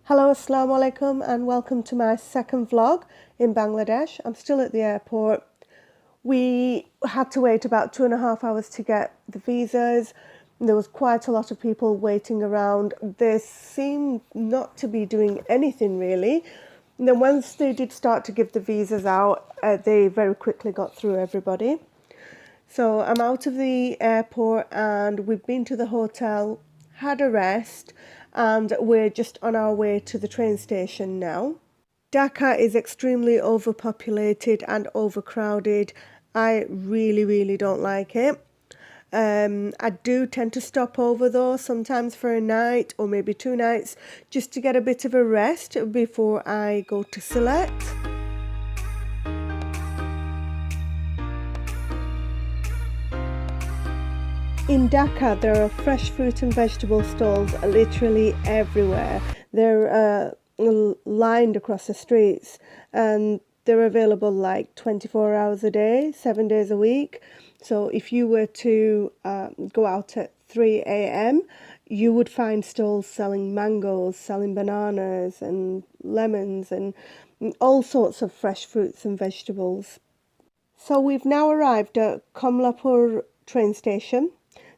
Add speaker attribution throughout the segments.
Speaker 1: Hello, assalamu alaikum, and welcome to my second vlog in Bangladesh. I'm still at the airport. We had to wait about 2.5 hours to get the visas. There was quite a lot of people waiting around. They seemed not to be doing anything really. And then once they did start to give the visas out, they very quickly got through everybody. So I'm out of the airport and we've been to the hotel, had a rest, and we're just on our way to the train station now. Dhaka is extremely overpopulated and overcrowded. I really don't like it. I do tend to stop over though, sometimes for a night or maybe 2 nights, just to get a bit of a rest before I go to Sylhet. In Dhaka, there are fresh fruit and vegetable stalls literally everywhere. They're lined across the streets and they're available like 24 hours a day, 7 days a week. So if you were to go out at 3 a.m, you would find stalls selling mangoes, selling bananas and lemons and all sorts of fresh fruits and vegetables. So we've now arrived at Komlapur train station.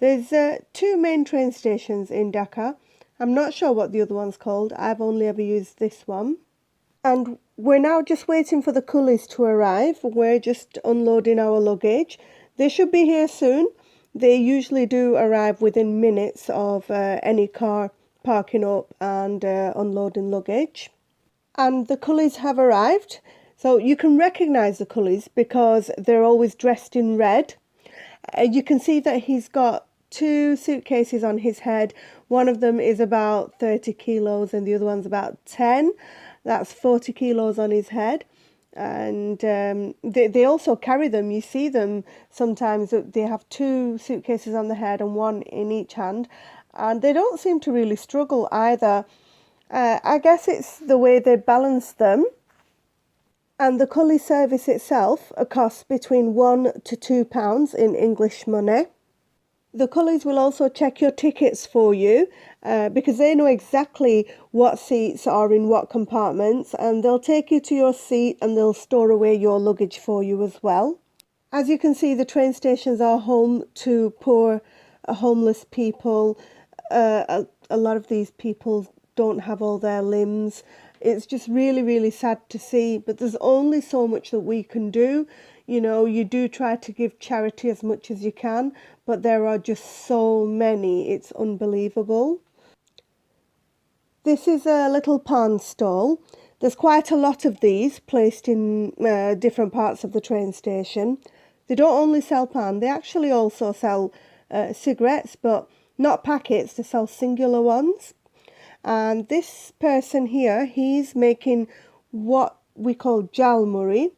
Speaker 1: There's 2 main train stations in Dhaka. I'm not sure what the other one's called. I've only ever used this one. And we're now just waiting for the coolies to arrive. We're just unloading our luggage. They should be here soon. They usually do arrive within minutes of any car parking up and unloading luggage. And the coolies have arrived. So you can recognise the coolies because they're always dressed in red. You can see that he's got 2 suitcases on his head. One of them is about 30 kilos and the other one's about 10. That's 40 kilos on his head. And they also carry them. You see them sometimes. They have 2 suitcases on the head and 1 in each hand. And they don't seem to really struggle either. I guess it's the way they balance them. And the coolie service itself costs between £1 to £2 in English money. The coolies will also check your tickets for you because they know exactly what seats are in what compartments, and they'll take you to your seat and they'll store away your luggage for you as well. As you can see, the train stations are home to poor homeless people. A lot of these people don't have all their limbs. It's just really sad to see, but there's only so much that we can do. You know, you do try to give charity as much as you can, but there are just so many, it's unbelievable. This is a little pan stall. There's quite a lot of these placed in different parts of the train station. They don't only sell pan, they actually also sell cigarettes, but not packets, they sell singular ones. And this person here, he's making what we call jalmuri.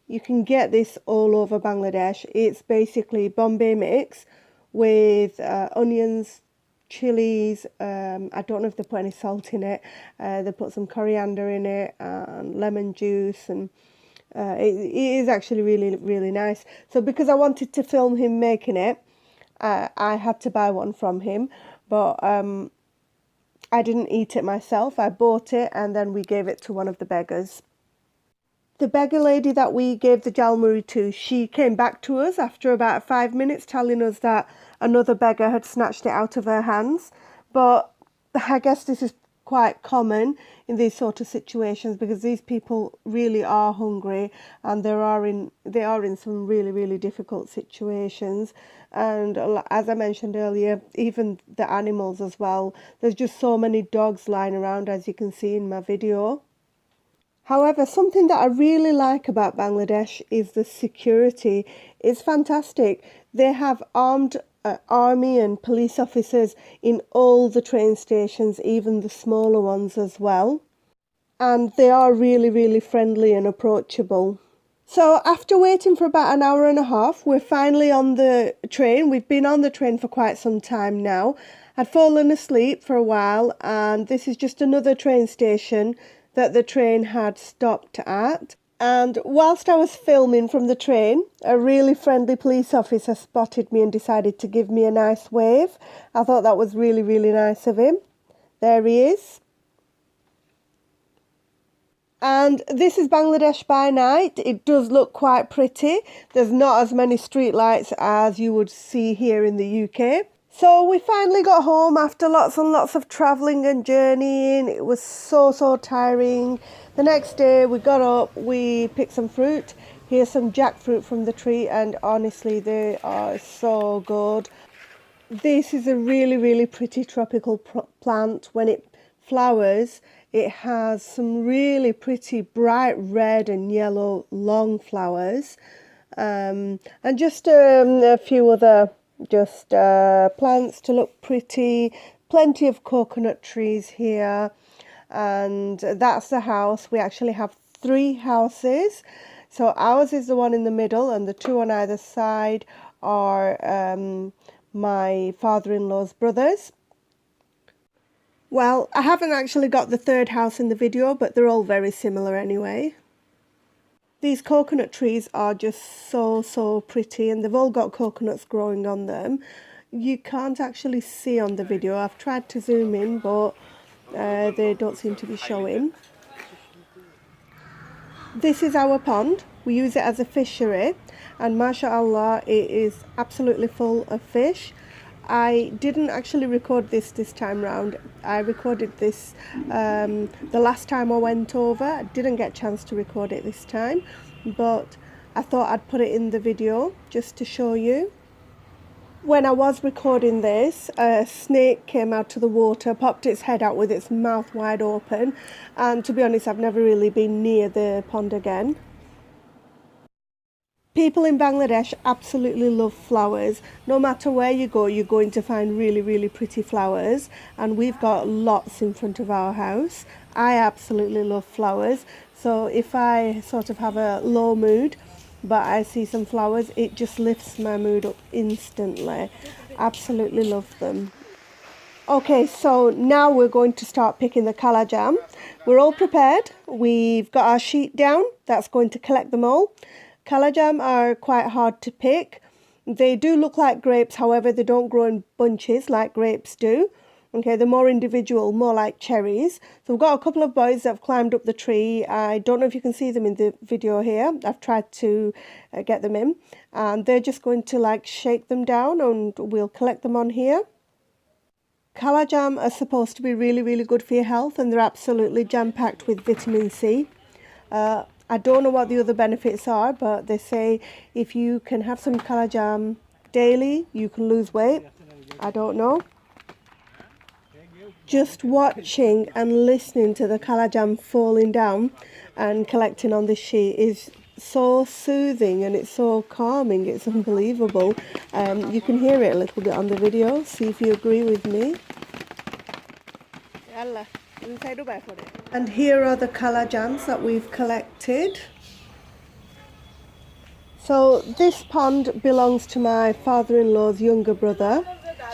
Speaker 1: You can get this all over Bangladesh. It's basically Bombay mix with onions, chilies. I don't know if they put any salt in it. They put some coriander in it and lemon juice, and it is actually really nice. So because I wanted to film him making it, I had to buy one from him, but I didn't eat it myself. I bought it and then we gave it to one of the beggars. The beggar lady that we gave the jalmuri to, she came back to us after about 5 minutes telling us that another beggar had snatched it out of her hands. But I guess this is quite common in these sort of situations because these people really are hungry and they are in some really difficult situations. And as I mentioned earlier, even the animals as well. There's just so many dogs lying around, as you can see in my video. However, something that I really like about Bangladesh is the security. It's fantastic. They have armed army and police officers in all the train stations, even the smaller ones as well. And they are really friendly and approachable. So after waiting for about 1.5 hours, we're finally on the train. We've been on the train for quite some time now. I'd fallen asleep for a while, and this is just another train station that the train had stopped at. And whilst I was filming from the train, a really friendly police officer spotted me and decided to give me a nice wave. I thought that was really nice of him. There he is. And this is Bangladesh by night. It does look quite pretty. There's not as many street lights as you would see here in the UK. So we finally got home after lots and lots of travelling and journeying. It was so tiring. The next day we got up, we picked some fruit. Here's some jackfruit from the tree, and honestly they are so good. This is a really pretty tropical plant. When it flowers, it has some really pretty bright red and yellow long flowers, and just a few other plants to look pretty. Plenty of coconut trees here, and that's the house. We actually have 3 houses. So ours is the one in the middle, and the 2 on either side are my father-in-law's brothers. Well, I haven't actually got the 3rd house in the video, but they're all very similar anyway. These coconut trees are just so pretty, and they've all got coconuts growing on them. You can't actually see on the video. I've tried to zoom in, but they don't seem to be showing. This is our pond. We use it as a fishery, and mashallah, it is absolutely full of fish. I didn't actually record this time round. I recorded this the last time I went over. I didn't get a chance to record it this time, but I thought I'd put it in the video just to show you. When I was recording this, a snake came out of the water, popped its head out with its mouth wide open, and to be honest, I've never really been near the pond again. People in Bangladesh absolutely love flowers. No matter where you go, you're going to find really pretty flowers, and we've got lots in front of our house. I absolutely love flowers, so if I sort of have a low mood but I see some flowers, it just lifts my mood up instantly. Absolutely love them. Okay, so now we're going to start picking the Collegium. We're all prepared. We've got our sheet down. That's going to collect them all. Collegium are quite hard to pick. They do look like grapes, however, they don't grow in bunches like grapes do. Okay, they're more individual, more like cherries. So we've got a couple of boys that have climbed up the tree. I don't know if you can see them in the video here. I've tried to get them in. And they're just going to like shake them down, and we'll collect them on here. Collegium are supposed to be really good for your health, and they're absolutely jam-packed with vitamin C. I don't know what the other benefits are, but they say if you can have some Collegium daily, you can lose weight. I don't know. Just watching and listening to the Collegium falling down and collecting on this sheet is so soothing, and it's so calming. It's unbelievable. You can hear it a little bit on the video. See if you agree with me. And here are the Collegiums that we've collected. So this pond belongs to my father-in-law's younger brother,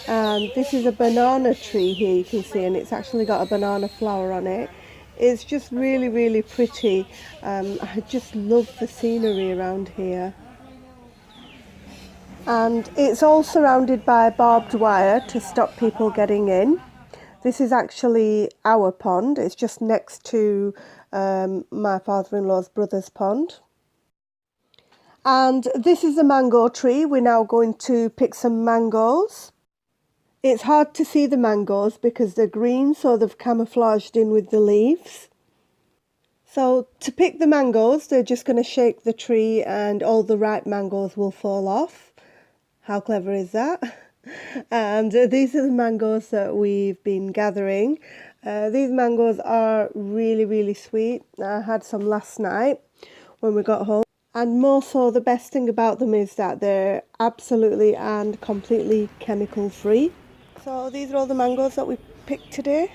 Speaker 1: and this is a banana tree here, you can see, and it's actually got a banana flower on it. It's just really pretty. I just love the scenery around here. And it's all surrounded by barbed wire to stop people getting in. This is actually our pond. It's just next to my father-in-law's brother's pond. And this is the mango tree. We're now going to pick some mangoes. It's hard to see the mangoes because they're green, so they've camouflaged in with the leaves. So to pick the mangoes, they're just going to shake the tree and all the ripe mangoes will fall off. How clever is that? And these are the mangoes that we've been gathering. These mangoes are really sweet. I had some last night when we got home. And more so, the best thing about them is that they're absolutely and completely chemical free. So these are all the mangoes that we picked today.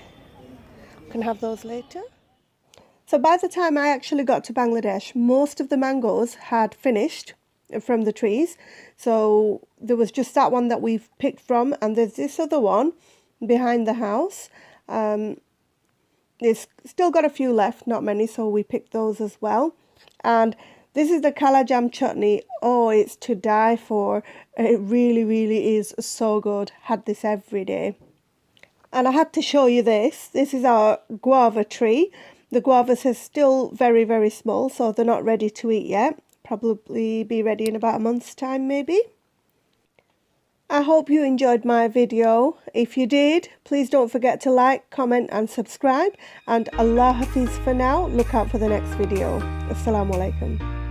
Speaker 1: We can have those later. So by the time I actually got to Bangladesh, most of the mangoes had finished from the trees. So there was just that one that we've picked from, and there's this other one behind the house. It's still got a few left, not many, so we picked those as well. And this is the Collegium chutney. Oh, it's to die for. It really is so good. Had this every day. And I had to show you this. This is our guava tree. The guavas are still very, very small, so they're not ready to eat yet. Probably be ready in about a month's time, maybe. I hope you enjoyed my video. If you did, please don't forget to like, comment and subscribe. And Allah Hafiz for now. Look out for the next video. Assalamu alaikum.